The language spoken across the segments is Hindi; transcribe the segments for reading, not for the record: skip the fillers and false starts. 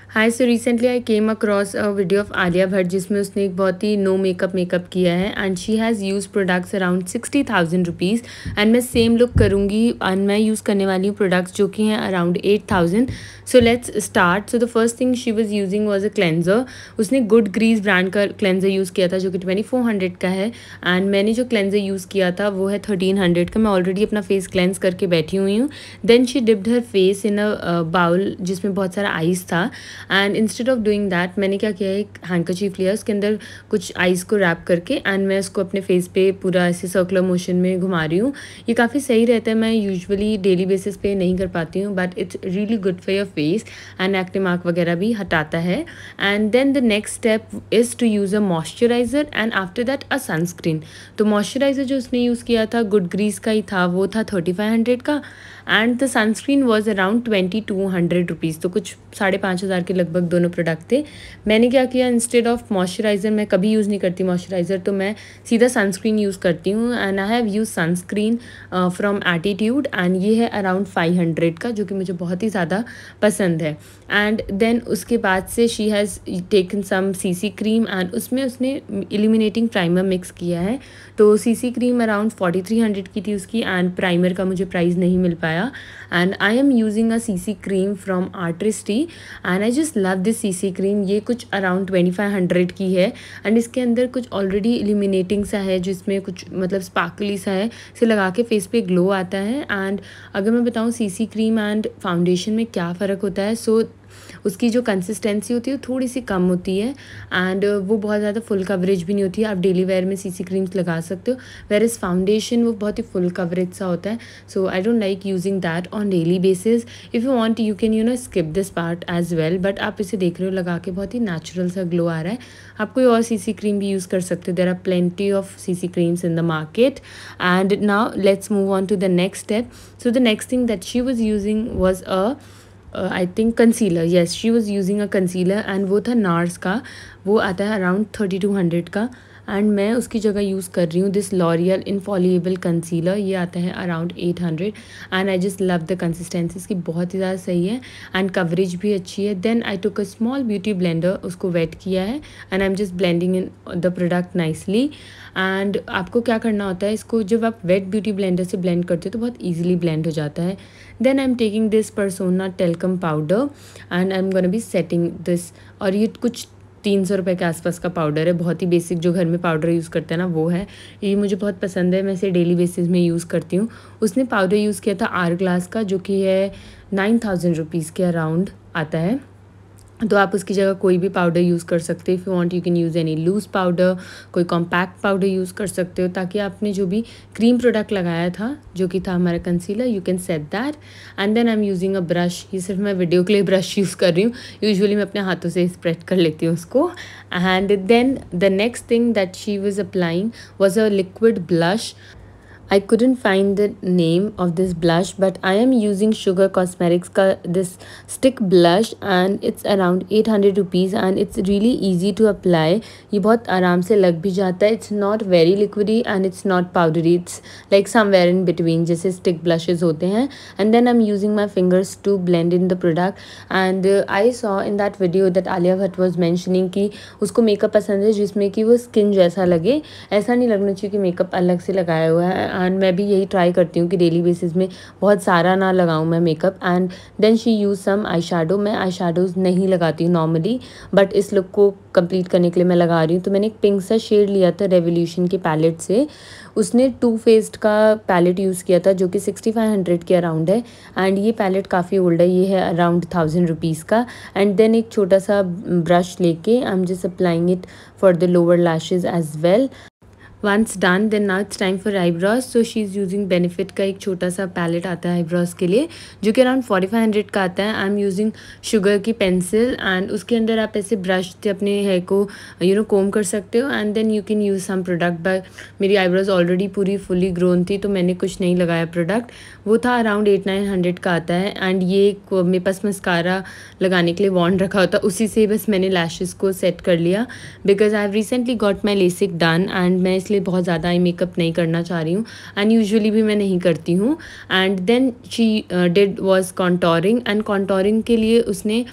Hi so recently I came across a video of Alia Bhatt जिसमें उसने एक बहुत ही नो मेकअप किया है and she has use products around 60,000 rupees and मैं सेम लुक करूँगी एंड मैं यूज़ करने वाली हूँ प्रोडक्ट्स जो कि हैं around 8,000। So let's start. So the first thing she was using was a cleanser. उसने गुड ग्रीस ब्रांड का क्लेंजर यूज़ किया था जो कि 2400 का है एंड मैंने जो क्लेंजर यूज़ किया था वो है 1300 का। मैं ऑलरेडी अपना फेस क्लेंस करके बैठी हुई हूँ। Then she dipped her face in a bowl जिसमें बहुत सारा आइस था and instead of doing that मैंने क्या किया, एक हैंकरचीफ लिया, उसके अंदर कुछ आइस को रैप करके एंड मैं उसको अपने फेस पे पूरा ऐसे सर्कुलर मोशन में घुमा रही हूँ। ये काफ़ी सही रहता है। मैं यूजुअली डेली बेसिस पे नहीं कर पाती हूँ but it's really good for your face and acne mark वगैरह भी हटाता है। And then the next step is to use a moisturiser and after that a sunscreen. तो मॉइस्चराइज़र जो उसने यूज़ किया था गुड ग्रीस का ही था, वो था 3500 का and the sunscreen was around 2200 rupees. तो कुछ 5,500 के लगभग दोनों प्रोडक्ट थे। मैंने क्या किया, इंस्टेड ऑफ मॉइस्चराइज़र, मैं कभी यूज़ नहीं करती मॉइस्चराइज़र, तो मैं सीधा सनस्क्रीन यूज़ करती हूँ and I have use sunscreen from attitude and ये है अराउंड 500 का जो कि मुझे बहुत ही ज़्यादा पसंद है। एंड देन उसके बाद से she has taken some CC cream and उसमें उसने इल्यूमिनेटिंग प्राइमर मिक्स किया है। तो सीसी क्रीम अराउंड 4300 की थी उसकी एंड प्राइमर का मुझे प्राइस नहीं मिल पाया and I am using a CC cream from Artistry and I just love this CC cream. ये कुछ अराउंड 2500 की है एंड इसके अंदर कुछ ऑलरेडी इल्यूमिनेटिंग सा है जिसमें कुछ मतलब स्पार्कली सा है, इसे लगा के फेस पे ग्लो आता है। एंड अगर मैं बताऊँ सीसी क्रीम एंड फाउंडेशन में क्या फ़र्क होता है, सो उसकी जो कंसिस्टेंसी होती है वो थोड़ी सी कम होती है एंड वो बहुत ज़्यादा फुल कवरेज भी नहीं होती है। आप डेली वेयर में सीसी क्रीम्स लगा सकते हो, वेयर इज़ फाउंडेशन वो बहुत ही फुल कवरेज सा होता है। So I don't like using that on daily basis. If you want you can skip this part as well, but आप इसे देख रहे हो लगा के बहुत ही नेचुरल सा ग्लो आ रहा है। आप कोई और सीसी क्रीम भी यूज़ कर सकते हो, there are plenty of CC creams in the market. And now let's move on to the next step. So the next thing that she was using was I think concealer. Yes, she was using a concealer and वो था नार्स का, वो आता है अराउंड 3200 का एंड मैं उसकी जगह यूज़ कर रही हूँ दिस लॉरियल इनफॉलिएबल कंसीलर। ये आता है around 800 and I just love the consistency, इसकी बहुत ही ज़्यादा सही है एंड कवरेज भी अच्छी है। Then I took a small beauty blender, उसको वेट किया है and I am just blending in the product nicely. And आपको क्या करना होता है, इसको जब आप वेट ब्यूटी ब्लेंडर से ब्लेंड करते हो तो बहुत ईजिली ब्लेंड हो जाता है। Then I am taking this Persona talcum powder and I am gonna be setting this, और ये कुछ 300 रुपये के आसपास का पाउडर है, बहुत ही बेसिक जो घर में पाउडर यूज़ करते हैं ना वो है। ये मुझे बहुत पसंद है, मैं इसे डेली बेसिस में यूज़ करती हूँ। उसने पाउडर यूज़ किया था आर ग्लास का जो कि है 9,000 रुपीज़ के अराउंड आता है। तो आप उसकी जगह कोई भी पाउडर यूज़ कर सकते हो। If you want you can use any loose powder, कोई कॉम्पैक्ट पाउडर यूज़ कर सकते हो ताकि आपने जो भी क्रीम प्रोडक्ट लगाया था जो कि था हमारा concealer, you can set that. And then I am using a brush. ये सिर्फ मैं वीडियो के लिए ब्रश यूज़ कर रही हूँ, यूजुअली मैं अपने हाथों से स्प्रेड कर लेती हूँ उसको। And then the next thing that she was applying was a liquid blush. I couldn't find the name of this blush but I am using Sugar Cosmetics का this stick blush and it's around 800 rupees and it's really easy to apply। ये बहुत आराम से लग भी जाता है। It's not very liquidy and it's not powdery, it's like somewhere in between जैसे stick blushes होते हैं। And then I'm using my fingers to blend in the product and I saw in that video that Alia Bhatt was mentioning कि उसको मेकअप पसंद है जिसमें कि वो स्किन जैसा लगे, ऐसा नहीं लगना चाहिए कि मेकअप अलग से लगाया हुआ है। एंड मैं भी यही ट्राई करती हूँ कि डेली बेसिस में बहुत सारा ना लगाऊँ मैं makeup. And then she use some eye shadow. मैं आई शेडोज़ नहीं लगाती हूँ नॉर्मली बट इस लुक को कंप्लीट करने के लिए मैं लगा रही हूँ। तो मैंने एक पिंक सा शेड लिया था रेवोल्यूशन के पैलेट से। उसने टू फेस्ड का पैलेट यूज़ किया था जो कि 6500 के अराउंड है एंड ये पैलेट काफ़ी ओल्ड है, ये है अराउंड 1000 रुपीज़ का। एंड देन एक छोटा सा ब्रश लेके I am just applying it for the lower lashes as well. Once done then now it's time for eyebrows. So she is using Benefit का एक छोटा सा पैलेट आता है आईब्रोज के लिए जो कि अराउंड 4500 का आता है। आई एम यूजिंग शुगर की पेंसिल एंड उसके अंदर आप ऐसे ब्रश से अपने हेयर को कोम कर सकते हो and then you can use some product. But मेरी आईब्रोज ऑलरेडी पूरी फुली ग्रोन थी तो मैंने कुछ नहीं लगाया प्रोडक्ट। वो था अराउंड 800-900 का आता है एंड ये मेरे पास मस्कारा लगाने के लिए वॉन्ड रखा होता, उसी से बस मैंने लैशेज़ को सेट कर लिया because I have recently got my LASIK done and मैं इसलिए बहुत ज़्यादा आई मेकअप नहीं करना चाह रही हूँ एंड यूजुअली भी मैं नहीं करती हूँ। And then she did was contouring and contouring के लिए उसने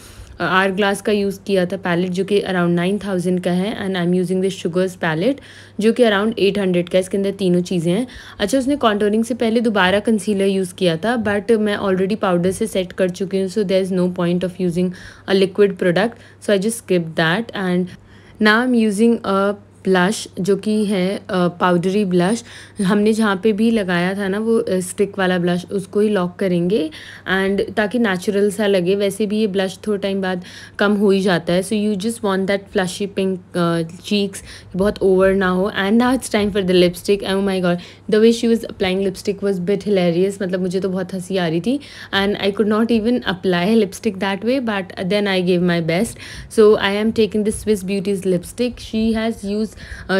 आर ग्लास का यूज़ किया था पैलेट, जो कि अराउंड 9000 का है, and I am using this Sugar's palette जो कि अराउंड 800 का है। इसके अंदर तीनों चीज़ें हैं। अच्छा, उसने कॉन्टोरिंग से पहले दोबारा कंसीलर यूज़ किया था, बट मैं ऑलरेडी पाउडर से सेट कर चुकी हूँ, so there is no point of using a liquid product, so I just skip that. And now I am using a blush जो कि है पाउडरी ब्लश। हमने जहाँ पे भी लगाया था ना वो स्टिक वाला ब्लश, उसको ही लॉक करेंगे, एंड ताकि नेचुरल सा लगे। वैसे भी ये ब्लश थोड़ा टाइम बाद कम हो ही जाता है, so you just want that flushy pink cheeks, बहुत ओवर ना हो। And now it's time for the lipstick. Oh my god, the way she was applying lipstick was bit hilarious, मतलब मुझे तो बहुत हंसी आ रही थी, and I could not even apply lipstick that way, but then I give my best. So I am taking this Swiss Beauty's lipstick. She has use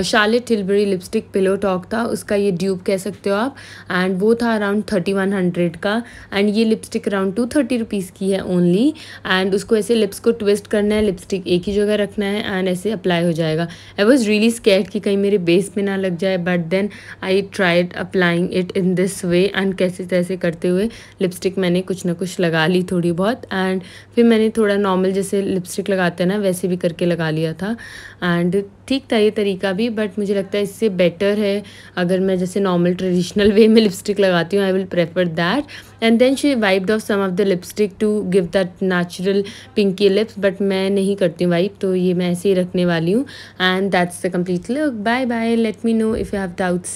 Charlotte Tilbury lipstick pillow talk था उसका, ये ड्यूब कह सकते हो आप, एंड वो था अराउंड 3100 का, एंड ये लिपस्टिक अराउंड 230 रुपीज़ की है ओनली। एंड उसको ऐसे लिप्स को ट्विस्ट करना है, लिपस्टिक एक ही जगह रखना है, एंड ऐसे अप्लाई हो जाएगा। आई वॉज रियली स्कैर्ड कि कहीं मेरे बेस में ना लग जाए, but then I tried applying it in this way, and कैसे तैसे करते हुए लिपस्टिक मैंने कुछ ना कुछ लगा ली थोड़ी बहुत, एंड फिर मैंने थोड़ा नॉर्मल जैसे लिपस्टिक लगाते हैं ना वैसे भी करके लगा लिया था, एंड ठीक था ये तरीका भी, बट मुझे लगता है इससे बेटर है अगर मैं जैसे नॉर्मल ट्रेडिशनल वे में लिपस्टिक लगाती हूँ। I will prefer that. And then she wiped off some of the lipstick to give that natural pinky lips, but मैं नहीं करती हूँ वाइप, तो ये मैं ऐसे ही रखने वाली हूँ। And that's the complete look. Bye bye, let me know if you have doubts.